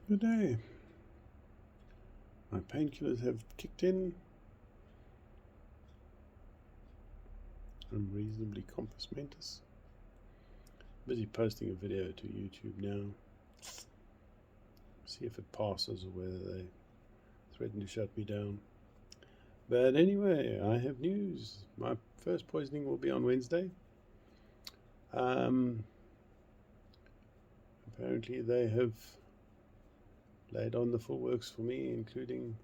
Good day. My painkillers have kicked in. I'm reasonably compos mentis. Busy posting a video to YouTube now. See if it passes or whether they threaten to shut me down. But anyway, I have news. My first poisoning will be on Wednesday. Apparently they have laid on the full works for me, including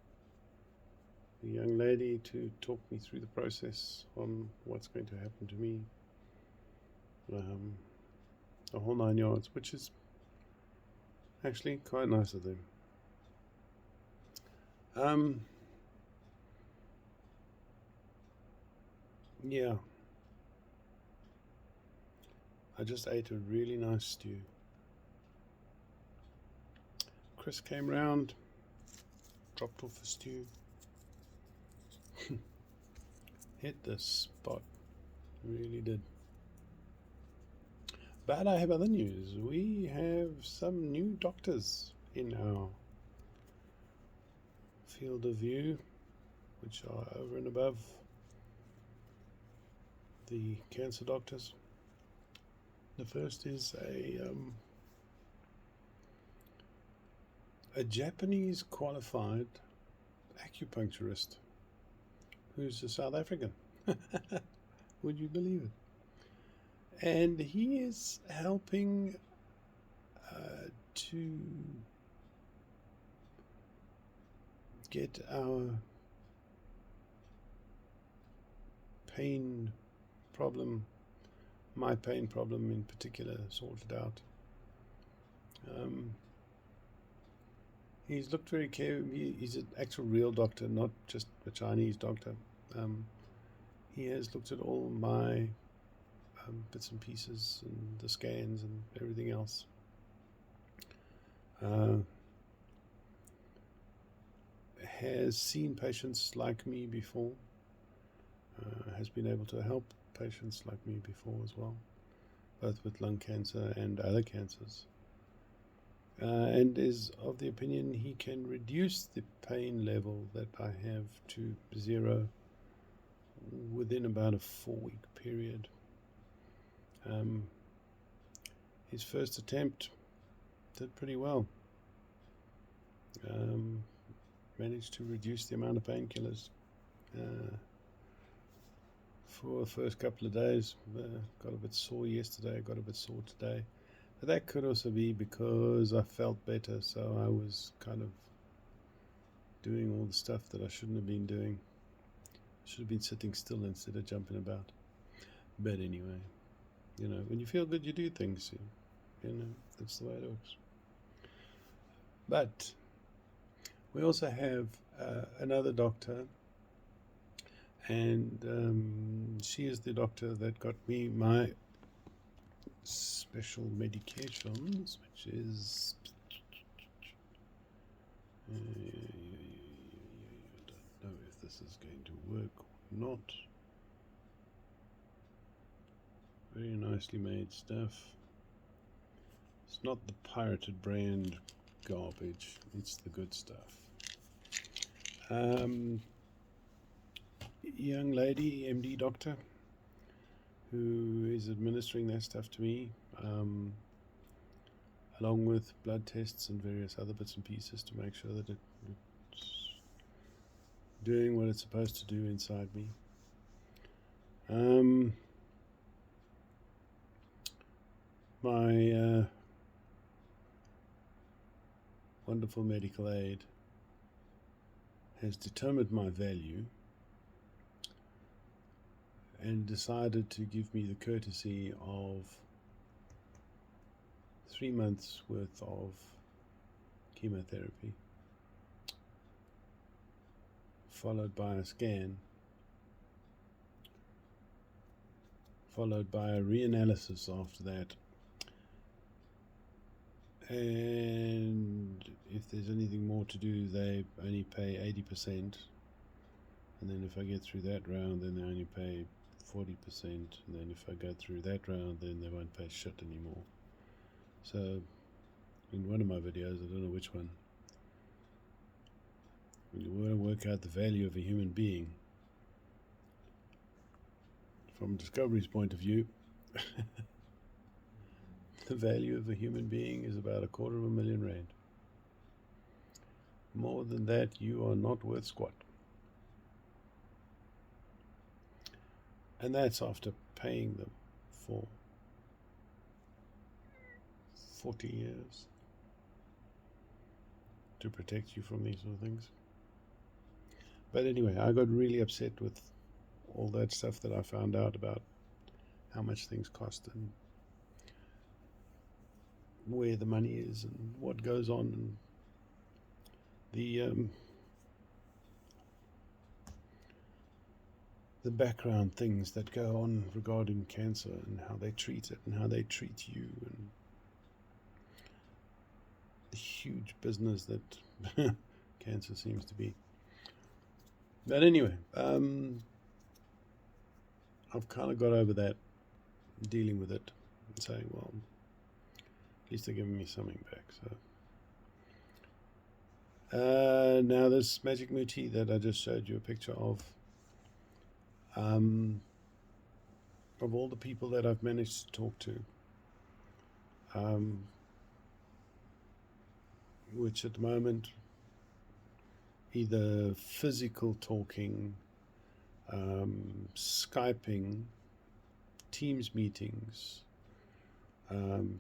the young lady to talk me through the process on what's going to happen to me. The whole 9 yards, which is actually quite nice of them. Yeah, I just ate a really nice stew. Chris came round, dropped off the stew, hit the spot, really did. But I have other news. We have some new doctors in our field of view, which are over and above the cancer doctors. The first is a Japanese qualified acupuncturist who's a South African. Would you believe it? And he is helping to get our pain problem, my pain problem in particular, sorted out. He's looked very carefully. He's an actual real doctor, not just a Chinese doctor. He has looked at all my bits and pieces and the scans and everything else. Has seen patients like me before. Has been able to help patients like me before as well, both with lung cancer and other cancers. And is of the opinion he can reduce the pain level that I have to 0 within about a 4-week period. His first attempt did pretty well. Managed to reduce the amount of painkillers for the first couple of days. Got a bit sore yesterday, got a bit sore today. But that could also be because I felt better, so I was kind of doing all the stuff that I shouldn't have been doing. I should have been sitting still instead of jumping about. But anyway, when you feel good, you do things. That's the way it works. But we also have another doctor, and she is the doctor that got me my special medications, which is I don't know if this is going to work or not. Very nicely made stuff. It's not the pirated brand garbage, it's the good stuff. Young lady, MD doctor, who is administering that stuff to me, along with blood tests and various other bits and pieces to make sure that it's doing what it's supposed to do inside me. My wonderful medical aid has determined my value and decided to give me the courtesy of 3 months worth of chemotherapy, followed by a scan, followed by a reanalysis after that, and if there's anything more to do, they only pay 80%, and then if I get through that round, then they only pay 40%, and then if I go through that round, then they won't pay shit anymore. So in one of my videos, I don't know which one, when you want to work out the value of a human being, from Discovery's point of view, the value of a human being is about R250,000. More than that, you are not worth squat. And that's after paying them for 40 years to protect you from these sort of things. But anyway, I got really upset with all that stuff that I found out about how much things cost and where the money is and what goes on, and the background things that go on regarding cancer and how they treat it and how they treat you, and the huge business that cancer seems to be. But anyway, I've kind of got over that, dealing with it and saying, well, at least they're giving me something back. So now this Magic Muti that I just showed you a picture of all the people that I've managed to talk to, which at the moment, either physical talking, Skyping, Teams meetings,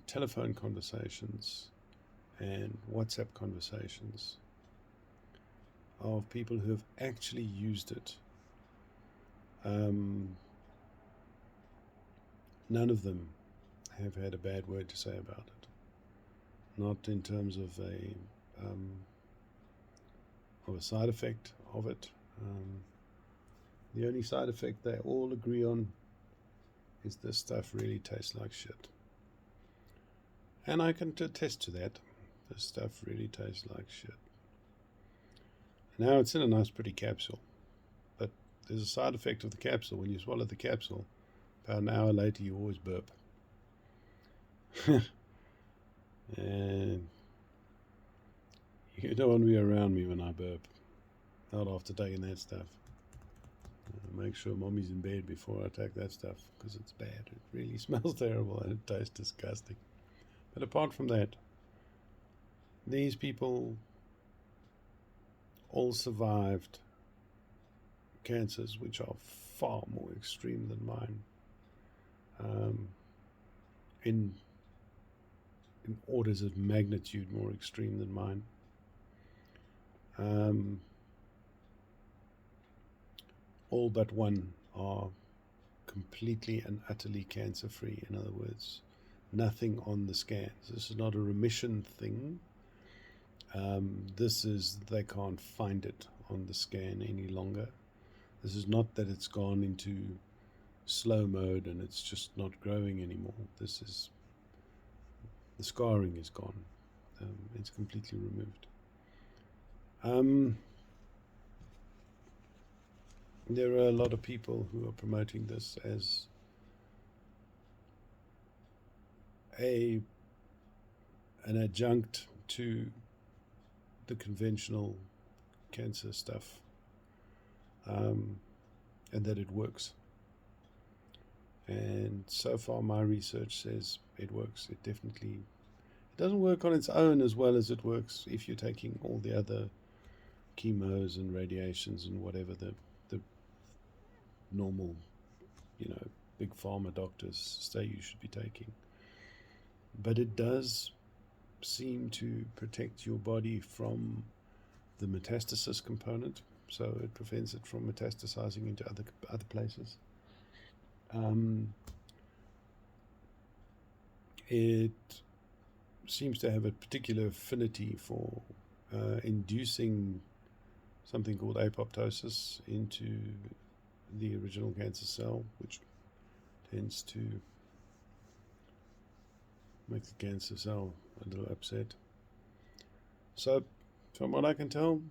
telephone conversations, and WhatsApp conversations of people who have actually used it. None of them have had a bad word to say about it. Not in terms of a side effect of it. The only side effect they all agree on is this stuff really tastes like shit. And I can attest to that. This stuff really tastes like shit. Now it's in a nice pretty capsule, but there's a side effect of the capsule. When you swallow the capsule, about an hour later you always burp. And you don't want to be around me when I burp. Not after taking that stuff. Make sure mommy's in bed before I take that stuff, because it's bad. It really smells terrible and it tastes disgusting. But apart from that, these people all survived cancers which are far more extreme than mine, in orders of magnitude more extreme than mine. All but one are completely and utterly cancer-free. In other words, nothing on the scans. This is not a remission thing. This is, they can't find it on the scan any longer. This is not that it's gone into slow mode and it's just not growing anymore. This is, the scarring is gone. It's completely removed. There are a lot of people who are promoting this as an adjunct to the conventional cancer stuff, and that it works. And so far my research says it works. It doesn't work on its own as well as it works if you're taking all the other chemos and radiations and whatever the normal, big pharma doctors say you should be taking. But it does seem to protect your body from the metastasis component, so it prevents it from metastasizing into other places. It seems to have a particular affinity for inducing something called apoptosis into the original cancer cell, which tends to make the cancer cell a little upset. So, from what I can tell,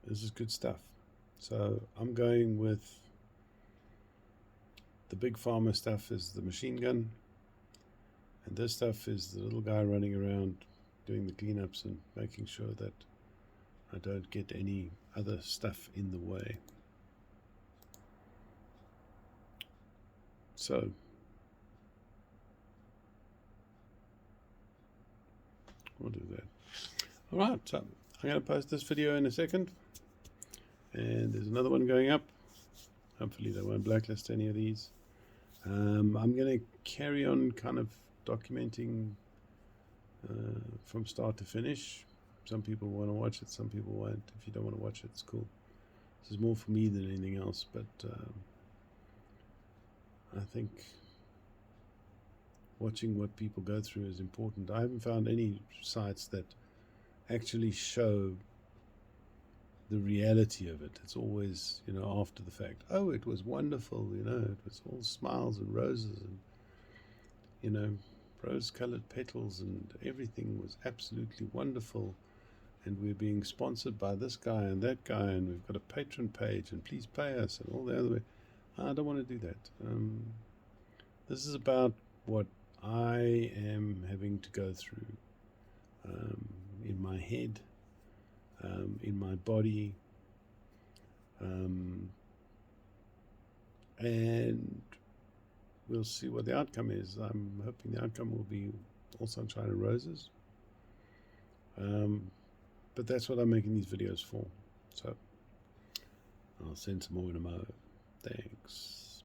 this is good stuff. So I'm going with the big pharma stuff is the machine gun, And this stuff is the little guy running around doing the cleanups and making sure that I don't get any other stuff in the way. So we'll do that. All right, so I'm going to post this video in a second, and there's another one going up. Hopefully they won't blacklist any of these. I'm going to carry on kind of documenting from start to finish. Some people want to watch it, some people won't. If you don't want to watch it, it's cool. This is more for me than anything else, but I think watching what people go through is important. I haven't found any sites that actually show the reality of it. It's always, after the fact. Oh, it was wonderful, it was all smiles and roses and, rose-colored petals, and everything was absolutely wonderful. And we're being sponsored by this guy and that guy, and we've got a patron page, and please pay us, and all the other way. I don't want to do that. This is about what I am having to go through in my head, in my body, and we'll see what the outcome is. I'm hoping the outcome will be all sunshine and roses. But that's what I'm making these videos for. So I'll send some more in a moment. Thanks.